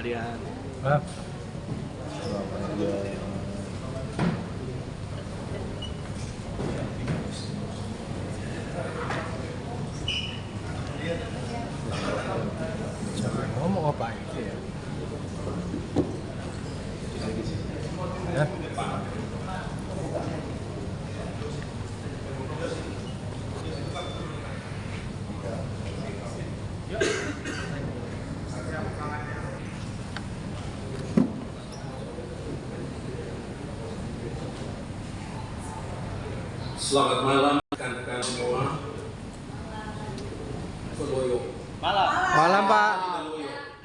Marian. Hah? Jangan ngomong apa itu ya? Ya. Selamat malam rekan-rekan semua. Malam. Malam Pak.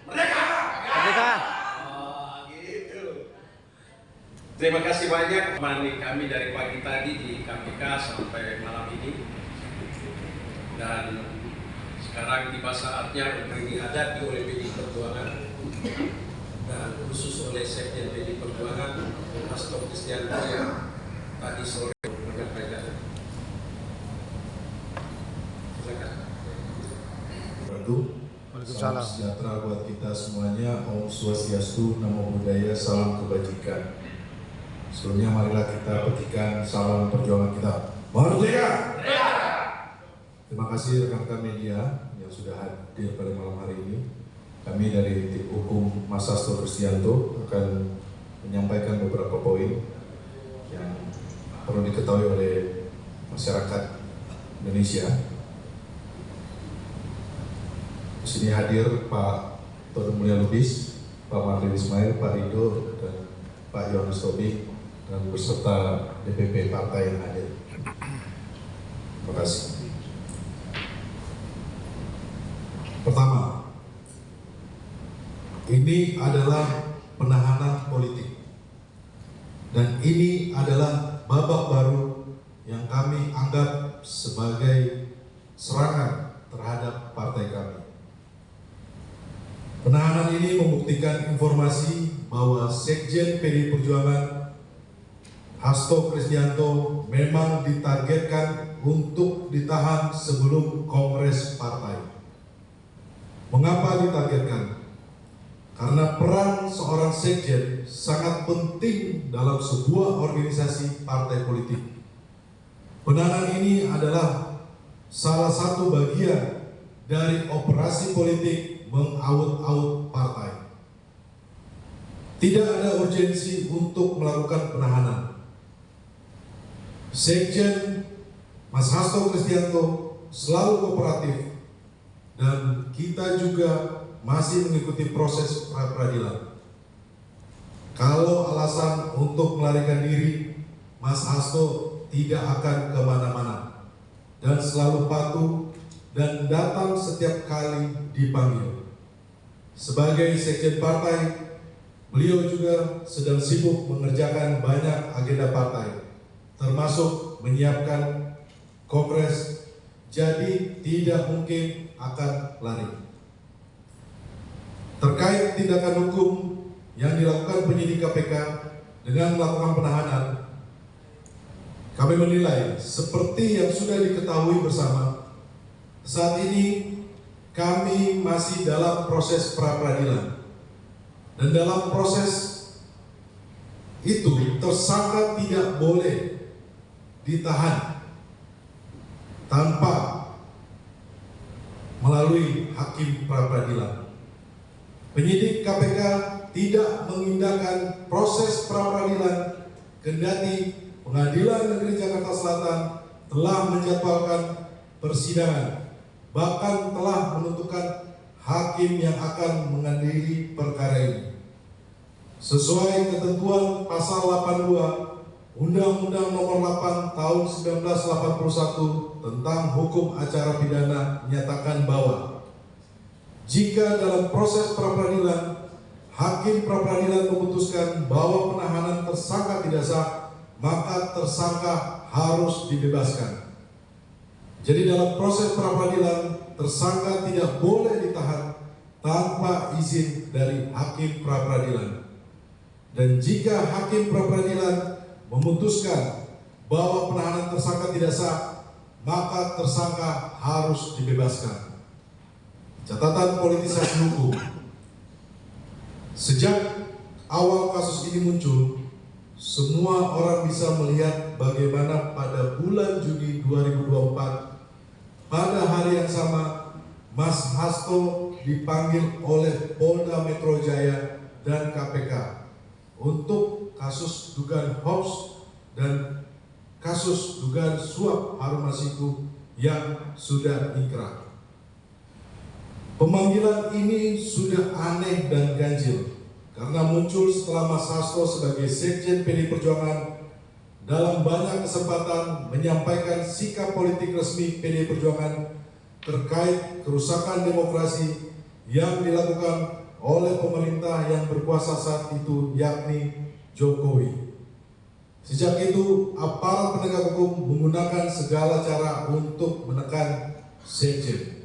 Merdeka. Merdeka. Gitu. Terima kasih banyak menemani kami dari pagi tadi di KPK sampai malam ini. Dan sekarang tiba saatnya untuk dihadapi oleh PDI Perjuangan dan khusus oleh Sekjen PDI Perjuangan Hasto Kristianto yang tadi sore menyampaikan. Silakan. Salam sejahtera buat kita semuanya. Om Swastiastu, Namo Buddhaya, salam kebajikan. Sebelumnya marilah kita petikan salam perjuangan kita. Merdeka! Terima kasih rekan-rekan media yang sudah hadir pada malam hari ini. Kami dari tim hukum Mas Hasto Kristianto akan menyampaikan beberapa poin yang perlu diketahui oleh masyarakat Indonesia. Di sini hadir Pak Todung Mulya Lubis, Pak Martin Ismail, Pak Rido, dan Pak Yohanes Tobing, dan beserta DPP partai yang hadir. Terima kasih. Pertama, ini adalah penahanan politik, dan ini adalah babak baru yang kami anggap sebagai serangan terhadap partai kami. Penahanan ini membuktikan informasi bahwa Sekjen PDI Perjuangan Hasto Kristianto memang ditargetkan untuk ditahan sebelum Kongres Partai. Mengapa ditargetkan? Karena peran seorang Sekjen sangat penting dalam sebuah organisasi partai politik. Penahanan ini adalah salah satu bagian dari operasi politik mengaut-aut partai. Tidak ada urgensi untuk melakukan penahanan. Sekjen Mas Hasto Kristianto selalu kooperatif dan kita juga masih mengikuti proses pra-peradilan. Kalau alasan untuk melarikan diri, Mas Hasto tidak akan kemana-mana dan selalu patuh dan datang setiap kali dipanggil. Sebagai sekjen partai, beliau juga sedang sibuk mengerjakan banyak agenda partai, termasuk menyiapkan kongres, jadi tidak mungkin akan lari. Terkait tindakan hukum yang dilakukan penyidik KPK dengan melakukan penahanan, kami menilai seperti yang sudah diketahui bersama, saat ini kami masih dalam proses pra-peradilan, dan dalam proses itu tersangka tidak boleh ditahan tanpa melalui hakim pra-peradilan. Penyidik KPK tidak mengindahkan proses pra-peradilan kendati Pengadilan Negeri Jakarta Selatan telah menjadwalkan persidangan, bahkan telah menentukan hakim yang akan mengadili perkara ini. Sesuai ketentuan pasal 82 Undang-Undang Nomor 8 Tahun 1981 tentang Hukum Acara Pidana menyatakan bahwa jika dalam proses pra-peradilan hakim pra-peradilan memutuskan bahwa penahanan tersangka tidak sah, maka tersangka harus dibebaskan. Jadi dalam proses pra-peradilan tersangka tidak boleh ditahan tanpa izin dari hakim pra-peradilan. Dan jika hakim pra-peradilan memutuskan bahwa penahanan tersangka tidak sah, maka tersangka harus dibebaskan. Catatan politisasi hukum. Sejak awal kasus ini muncul, semua orang bisa melihat bagaimana pada bulan Juni 2024, pada hari yang sama, Mas Hasto dipanggil oleh Polda Metro Jaya dan KPK untuk kasus dugaan hoax dan kasus dugaan suap Harun Masiku yang sudah inkrah. Pemanggilan ini sudah aneh dan ganjil karena muncul setelah Mas Hasto sebagai Sekjen PDI Perjuangan dalam banyak kesempatan menyampaikan sikap politik resmi PDI Perjuangan terkait kerusakan demokrasi yang dilakukan oleh pemerintah yang berkuasa saat itu, yakni Jokowi. Sejak itu, aparat penegak hukum menggunakan segala cara untuk menekan Sekjen.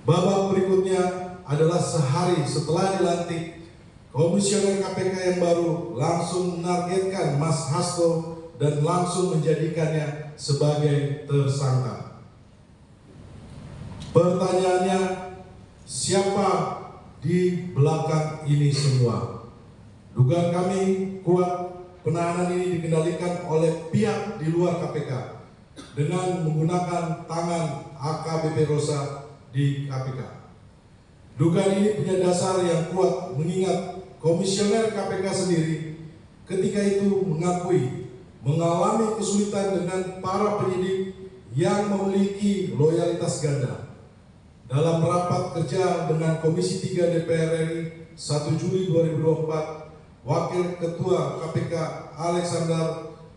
Babak berikutnya adalah sehari setelah dilantik, Komisioner KPK yang baru langsung menargetkan Mas Hasto dan langsung menjadikannya sebagai tersangka. Pertanyaannya, siapa di belakang ini semua? Dugaan kami kuat penahanan ini dikendalikan oleh pihak di luar KPK dengan menggunakan tangan AKBP Rosa di KPK. Dugaan ini punya dasar yang kuat mengingat Komisioner KPK sendiri ketika itu mengakui mengalami kesulitan dengan para penyidik yang memiliki loyalitas ganda. Dalam rapat kerja dengan Komisi 3 DPR RI 1 Juli 2024, Wakil Ketua KPK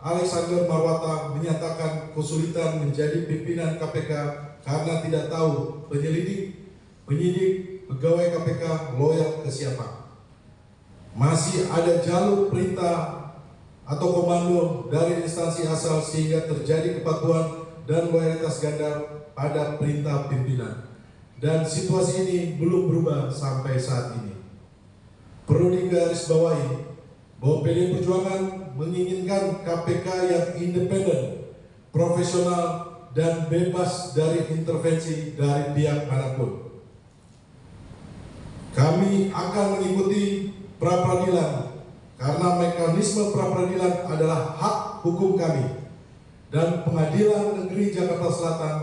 Alexander Marwata menyatakan kesulitan menjadi pimpinan KPK karena tidak tahu penyidik, pegawai KPK loyal ke siapa. Masih ada jalur perintah atau komando dari instansi asal sehingga terjadi kepatuhan dan loyalitas ganda pada perintah pimpinan. Dan situasi ini belum berubah sampai saat ini. Perlu digarisbawahi bahwa PDI Perjuangan menginginkan KPK yang independen, profesional, dan bebas dari intervensi dari pihak manapun. Kami akan mengikuti pra-peradilan karena mekanisme pra-peradilan adalah hak hukum kami dan Pengadilan Negeri Jakarta Selatan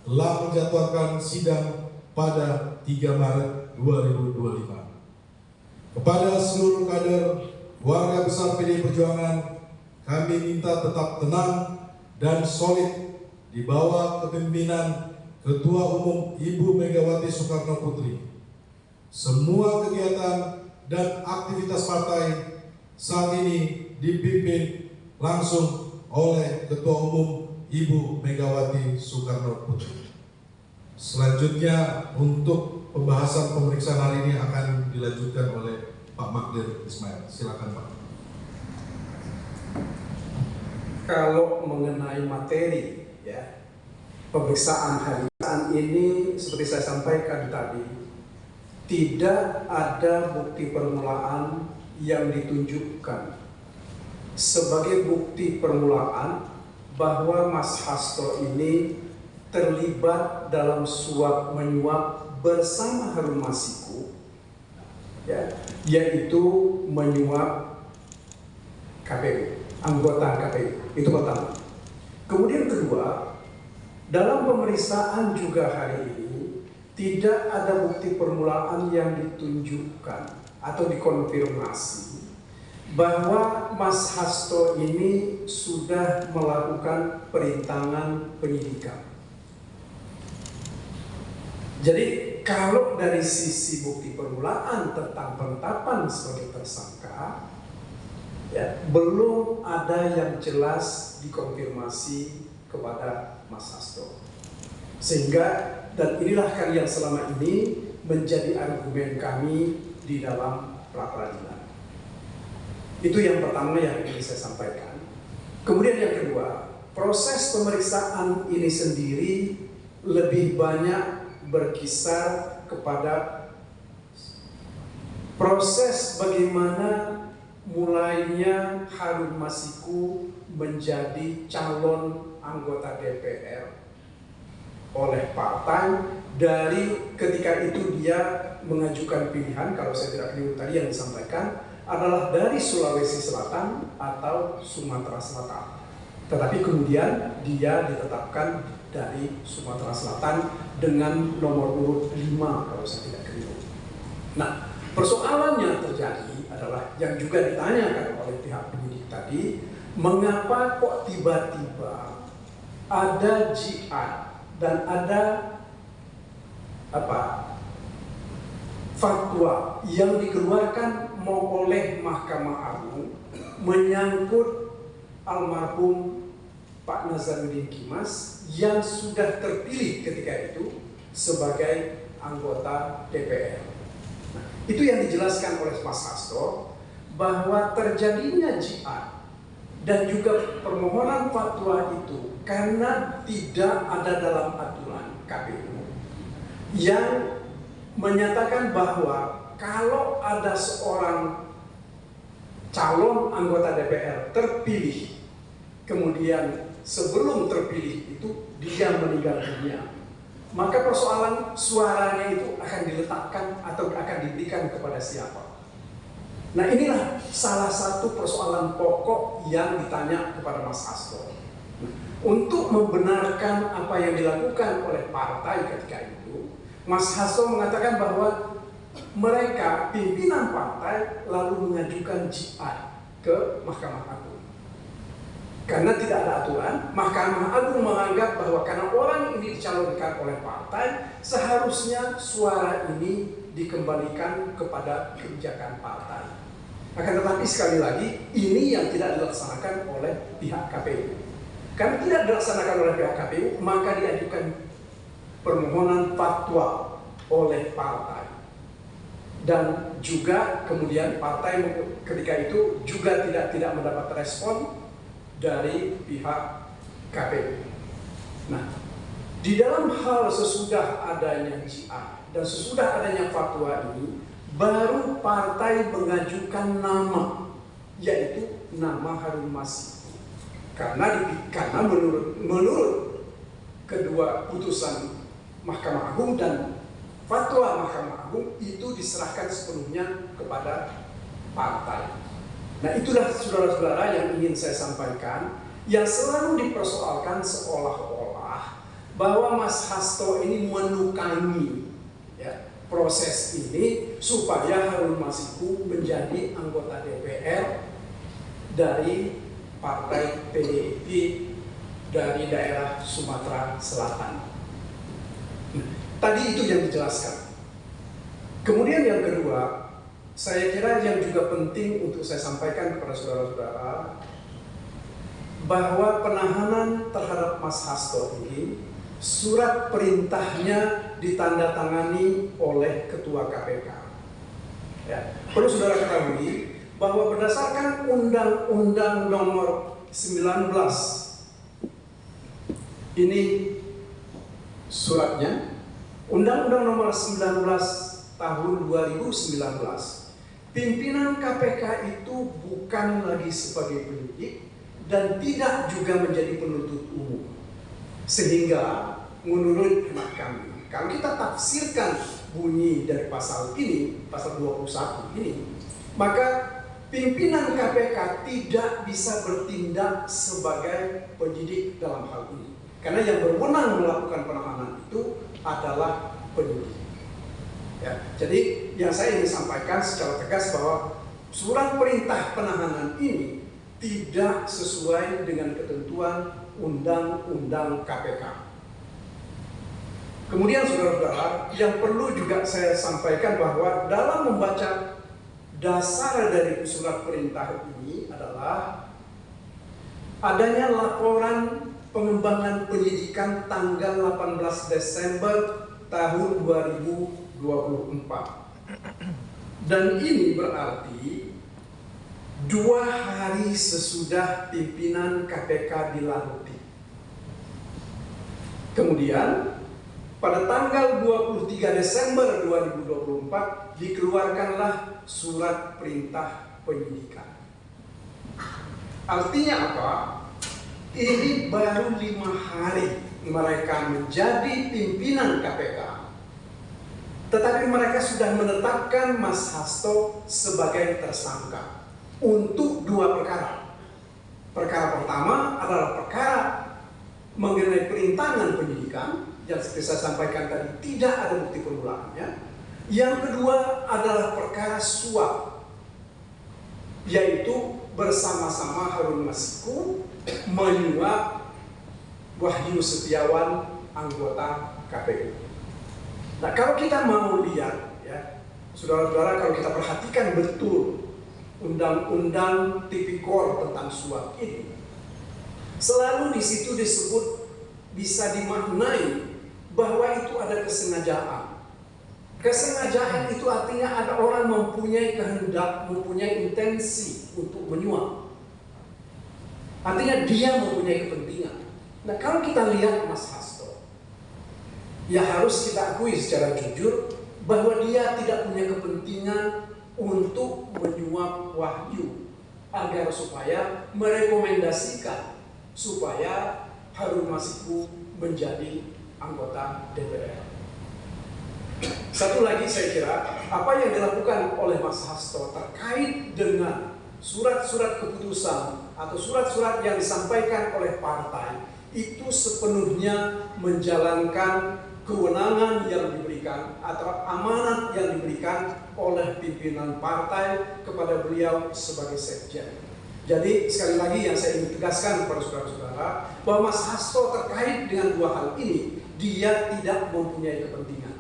telah menjadwalkan sidang pada 3 Maret 2025. Kepada seluruh kader warga besar PDI Perjuangan, kami minta tetap tenang dan solid di bawah kepemimpinan Ketua Umum Ibu Megawati Soekarno Putri. Semua kegiatan dan aktivitas partai saat ini dipimpin langsung oleh Ketua Umum Ibu Megawati Soekarno Putri. Selanjutnya untuk pembahasan pemeriksaan hari ini akan dilanjutkan oleh Pak Magdir Ismail. Silakan Pak. Kalau mengenai materi ya pemeriksaan hari ini seperti saya sampaikan tadi, tidak ada bukti permulaan yang ditunjukkan sebagai bukti permulaan bahwa Mas Hasto ini terlibat dalam suap menyuap bersama Harun Masiku, ya, yaitu menyuap KPU, anggota KPU. Itu pertama. Kemudian kedua, dalam pemeriksaan juga hari ini tidak ada bukti permulaan yang ditunjukkan atau dikonfirmasi bahwa Mas Hasto ini sudah melakukan perintangan penyidikan. Jadi kalau dari sisi bukti permulaan tentang penetapan sebagai tersangka, ya, belum ada yang jelas dikonfirmasi kepada Mas Hasto. Sehingga, dan inilah yang selama ini menjadi argumen kami di dalam pra-peradilan. Itu yang pertama yang ingin saya sampaikan. Kemudian yang kedua, proses pemeriksaan ini sendiri lebih banyak berkisar kepada proses bagaimana mulainya Harun Masiku menjadi calon anggota DPR oleh partai dari ketika itu dia mengajukan pilihan, kalau saya tidak keliru tadi yang disampaikan adalah dari Sulawesi Selatan atau Sumatera Selatan. Tetapi kemudian dia ditetapkan dari Sumatera Selatan dengan nomor urut 5 kalau saya tidak keliru. Nah, persoalannya terjadi adalah yang juga ditanyakan oleh pihak penyidik tadi, mengapa kok tiba-tiba ada jihad dan ada fatwa yang dikeluarkan oleh Mahkamah Agung menyangkut almarhum Pak Nazaruddin Kimas yang sudah terpilih ketika itu sebagai anggota DPR. Nah, itu yang dijelaskan oleh Mas Hasto, bahwa terjadinya jihad dan juga permohonan fatwa itu karena tidak ada dalam aturan KPU yang menyatakan bahwa kalau ada seorang calon anggota DPR terpilih, kemudian sebelum terpilih itu dia meninggal dunia, maka persoalan suaranya itu akan diletakkan atau akan diberikan kepada siapa. Nah, inilah salah satu persoalan pokok yang ditanya kepada Mas Hasto. Untuk membenarkan apa yang dilakukan oleh partai ketika itu, Mas Hasto mengatakan bahwa mereka, pimpinan partai, lalu mengajukan jihad ke Mahkamah Agung. Karena tidak ada aturan, Mahkamah Agung menganggap bahwa karena orang ini dicalonkan oleh partai, seharusnya suara ini dikembalikan kepada kebijakan partai. Akan tetapi sekali lagi, ini yang tidak dilaksanakan oleh pihak KPU. Karena tidak dilaksanakan oleh pihak KPU, maka diajukan permohonan fatwa oleh partai. Dan juga kemudian partai ketika itu juga tidak mendapat respon dari pihak KPU. Nah, di dalam hal sesudah adanya jihad dan sesudah adanya fatwa ini, baru partai mengajukan nama, yaitu nama Harun Masiku. Karena menurut kedua putusan Mahkamah Agung dan fatwa Mahkamah Agung itu diserahkan sepenuhnya kepada partai. Nah, itulah saudara-saudara yang ingin saya sampaikan, yang selalu dipersoalkan seolah-olah bahwa Mas Hasto ini menukangi proses ini supaya Harun Masiku menjadi anggota DPR dari partai PDIP dari daerah Sumatera Selatan. Tadi itu yang dijelaskan. Kemudian yang kedua, saya kira yang juga penting untuk saya sampaikan kepada saudara-saudara, bahwa penahanan terhadap Mas Hasto ini, surat perintahnya ditandatangani oleh Ketua KPK. Ya, perlu saudara ketahui bahwa berdasarkan Undang-Undang Nomor 19, ini suratnya, Undang-Undang Nomor 19 Tahun 2019, pimpinan KPK itu bukan lagi sebagai penyidik dan tidak juga menjadi penuntut umum. Sehingga menurut hemat kami, kalau kita tafsirkan bunyi dari pasal ini, pasal 21 ini, maka pimpinan KPK tidak bisa bertindak sebagai penyidik dalam hal ini. Karena yang berwenang melakukan penahanan itu adalah penyidik. Ya, jadi yang saya ingin sampaikan secara tegas bahwa surat perintah penahanan ini tidak sesuai dengan ketentuan Undang-Undang KPK. Kemudian saudara-saudara, yang perlu juga saya sampaikan bahwa dalam membaca dasar dari surat perintah ini adalah adanya laporan pengembangan penyidikan tanggal 18 Desember tahun 2024. Dan ini berarti 2 hari sesudah pimpinan KPK dilantik. Kemudian pada tanggal 23 Desember 2024 dikeluarkanlah surat perintah penyidikan. Artinya apa? Ini baru 5 hari mereka menjadi pimpinan KPK Tetapi mereka sudah menetapkan Mas Hasto sebagai tersangka untuk 2 perkara. Perkara pertama adalah perkara mengenai perintangan penyidikan yang seperti saya sampaikan tadi tidak ada bukti permulaannya. Yang kedua adalah perkara suap, yaitu bersama-sama Harun Masiku menyuap Wahyu Setiawan, anggota KPU. Nah, kalau kita mau lihat, ya, saudara-saudara, kalau kita perhatikan betul undang-undang tipikor tentang suap ini, selalu di situ disebut, bisa dimaknai bahwa itu ada kesengajaan. Kesengajaan itu artinya ada orang mempunyai kehendak, mempunyai intensi untuk menyuap. Artinya dia mempunyai kepentingan. Nah, kalau kita lihat Mas Hasto, ya harus kita akui secara jujur bahwa dia tidak punya kepentingan untuk menyuap Wahyu agar supaya merekomendasikan supaya Harun Masiku menjadi anggota DPR. Satu lagi saya kira, apa yang dilakukan oleh Mas Hasto terkait dengan surat-surat keputusan atau surat-surat yang disampaikan oleh partai itu sepenuhnya menjalankan kewenangan yang diberikan atau amanat yang diberikan oleh pimpinan partai kepada beliau sebagai sekjen. Jadi sekali lagi yang saya ingin tegaskan kepada saudara-saudara bahwa Mas Hasto terkait dengan 2 hal ini dia tidak mempunyai kepentingan.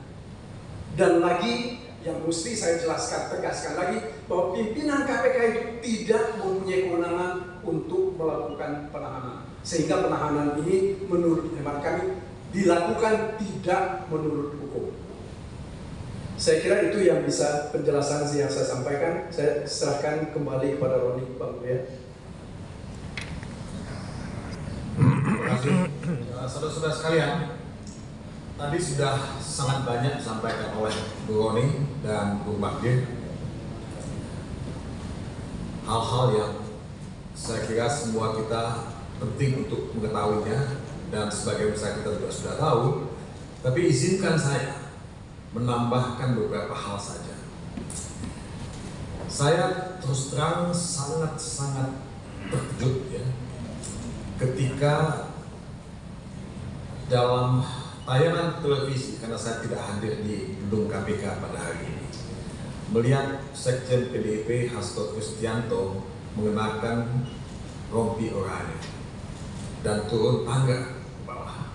Dan lagi yang mesti saya jelaskan, tegaskan lagi bahwa pimpinan KPK itu tidak mempunyai kewenangan untuk melakukan penahanan. Sehingga penahanan ini menurut hemat kami dilakukan tidak menurut hukum. Saya kira itu yang bisa penjelasan yang saya sampaikan. Saya serahkan kembali kepada Roni, Bang Buya. Terima kasih. Saudara-saudara sekalian, tadi sudah sangat banyak disampaikan oleh Bu Roni dan Bu Magdir. Hal-hal yang saya kira semua kita penting untuk mengetahuinya dan sebagai besar kita juga sudah tahu. Tapi izinkan saya menambahkan beberapa hal saja. Saya terus terang sangat-sangat terkejut ya ketika dalam tayangan televisi, karena saya tidak hadir di gedung KPK pada hari ini, melihat Sekjen PDIP Hasto Kristianto mengenakan rompi oranye dan turun tangga ke bawah.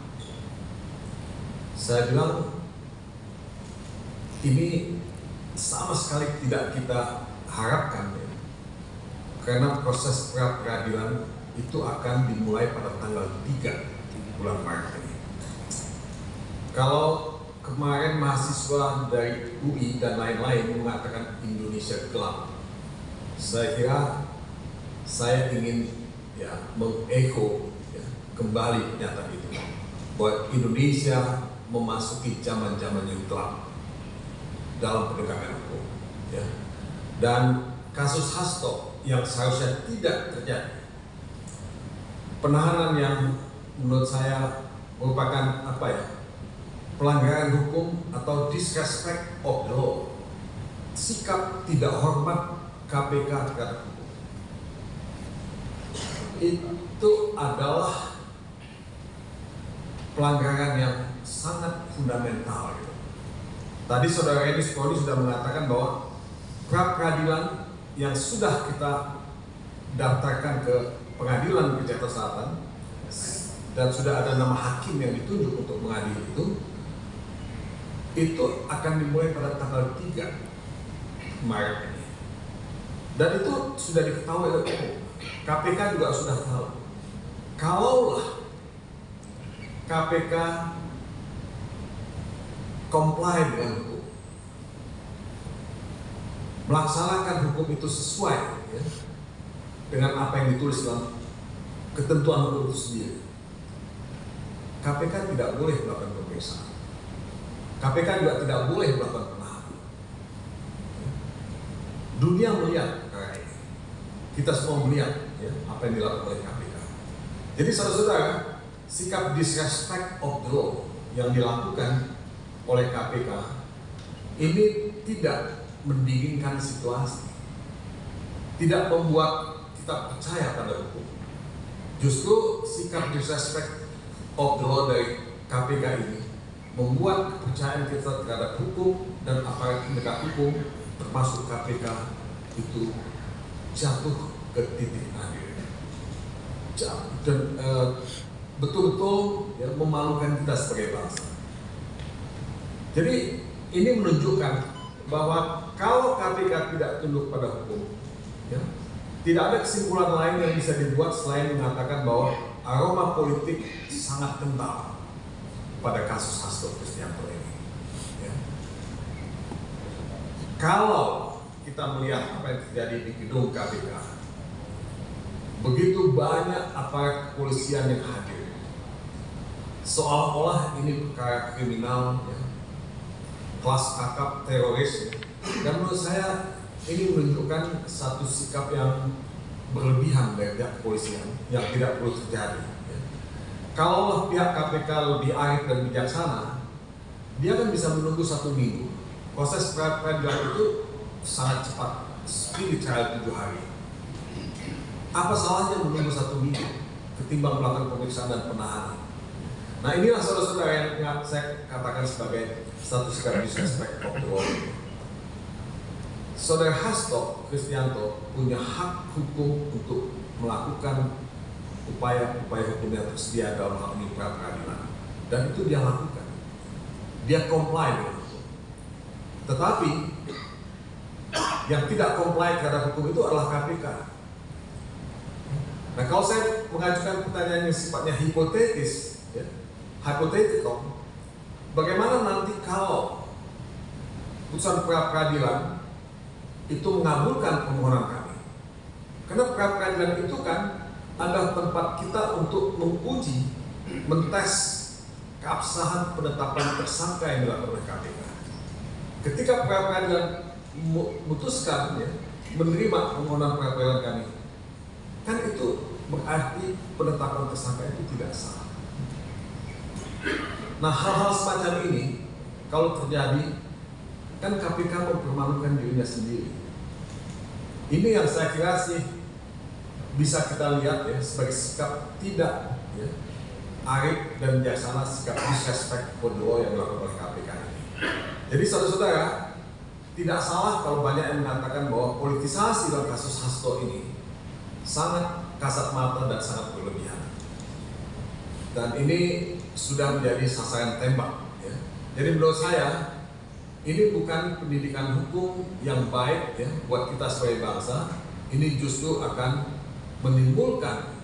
Saya bilang ini sama sekali tidak kita harapkan ya. Karena proses pra-peradilan itu akan dimulai pada tanggal 3 bulan Maret ini. Kalau kemarin mahasiswa dari UI dan lain-lain mengatakan Indonesia gelap, saya kira saya ingin ya mengecho ya, kembali pernyataan itu bahwa Indonesia memasuki zaman-zaman yang gelap dalam penegakan hukum ya. Dan kasus Hasto yang seharusnya tidak terjadi, penahanan yang menurut saya merupakan apa ya, pelanggaran hukum atau disrespect of the law, sikap tidak hormat KPK terhadap hukum, itu adalah pelanggaran yang sangat fundamental gitu. Tadi saudara Edi Skodi sudah mengatakan bahwa pra-peradilan yang sudah kita daftarkan ke pengadilan di Jakarta Selatan dan sudah ada nama hakim yang ditunjuk untuk mengadili itu akan dimulai pada tanggal 3 Maret ini. Dan itu sudah diketahui oleh umum. KPK juga sudah tahu. Kalaulah KPK comply dengan hukum, melaksanakan hukum itu sesuai ya, dengan apa yang ditulis dalam ketentuan hukum itu sendiri, KPK tidak boleh melakukan pemeriksaan. KPK juga tidak boleh melakukan penahanan. Dunia melihat perkara ini, kita semua melihat ya, apa yang dilakukan oleh KPK. Jadi saudara-saudara, sikap disrespect of the law yang dilakukan oleh KPK ini tidak mendinginkan situasi, tidak membuat kita percaya pada hukum. Justru sikap disrespect of the law dari KPK ini membuat kepercayaan kita terhadap hukum dan aparat penegak hukum termasuk KPK itu jatuh ke titik akhir. Dan betul-betul ya, memalukan kita sebagai bangsa. Jadi ini menunjukkan bahwa kalau KPK tidak tunduk pada hukum, ya, tidak ada kesimpulan lain yang bisa dibuat selain mengatakan bahwa aroma politik sangat kental pada kasus Hasto Kristianto ini. Ya. Kalau kita melihat apa yang terjadi di gedung KPK, begitu banyak aparat kepolisian yang hadir, seolah-olah ini perkara kriminal, ya, kelas kakap teroris, ya. Dan menurut saya ini menunjukkan satu sikap yang berlebihan dari pihak kepolisian yang tidak perlu terjadi. Ya. Kalau pihak KPK lebih arif dan bijaksana, dia kan bisa menunggu 1 minggu. Proses peradilan itu sangat cepat, speedy trial 7 hari. Apa salahnya menunggu 1 minggu ketimbang melakukan pemeriksaan dan penahanan? Nah, inilah saudara-saudara yang saya katakan sebagai satu sikap disrespect of the law. Saudara Hasto Kristianto punya hak hukum untuk melakukan upaya-upaya hukum yang tersedia dalam hal ini pra-peradilan, dan itu dia lakukan. Dia comply dengan hukum. Tetapi yang tidak comply terhadap hukum itu adalah KPK. Nah, kalau saya mengajukan pertanyaan yang sifatnya hipotetis, ya, hypothetical, bagaimana nanti kalau putusan pra-peradilan itu mengabulkan permohonan kami? Karena pra-peradilan itu kan adalah tempat kita untuk menguji, mentes keabsahan penetapan tersangka yang dilakukan oleh KPK. Ketika pra-peradilan memutuskan, ya, menerima permohonan pra-peradilan kami, kan itu berarti penetapan tersangka itu tidak sah. Nah, hal-hal semacam ini kalau terjadi, kan KPK mempermalukan dirinya sendiri. Ini yang saya kira sih bisa kita lihat, ya, sebagai sikap tidak, ya, arif dan bijaksana, sikap disrespect for the law yang dilakukan oleh KPK ini. Jadi saudara-saudara, tidak salah kalau banyak yang mengatakan bahwa politisasi dalam kasus Hasto ini sangat kasat mata dan sangat berlebihan. Dan ini sudah menjadi sasaran tembak. Ya. Jadi menurut saya ini bukan pendidikan hukum yang baik, ya, buat kita sebagai bangsa. Ini justru akan menimbulkan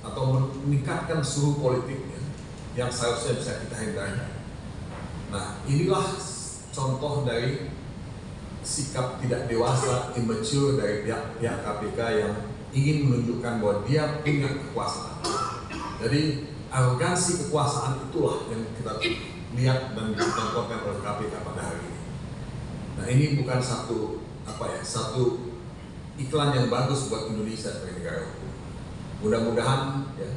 atau meningkatkan suhu politik, ya, yang seharusnya bisa kita hindari. Nah, inilah contoh dari sikap tidak dewasa, immature dari pihak KPK yang ingin menunjukkan bahwa dia punya kekuasaan. Jadi arogansi kekuasaan itulah yang kita lihat dan ditontonkan oleh KPK pada hari ini. Nah, ini bukan satu iklan yang bagus buat Indonesia sebagai negara hukum. Mudah-mudahan, ya,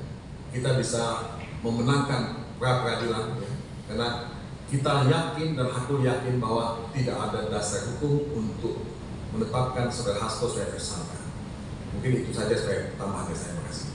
kita bisa memenangkan pra-peradilan, ya, karena kita yakin dan aku yakin bahwa tidak ada dasar hukum untuk menetapkan saudara Hasto sebagai tersangka. Mungkin itu saja sebagai tambahan dari saya. Terima kasih.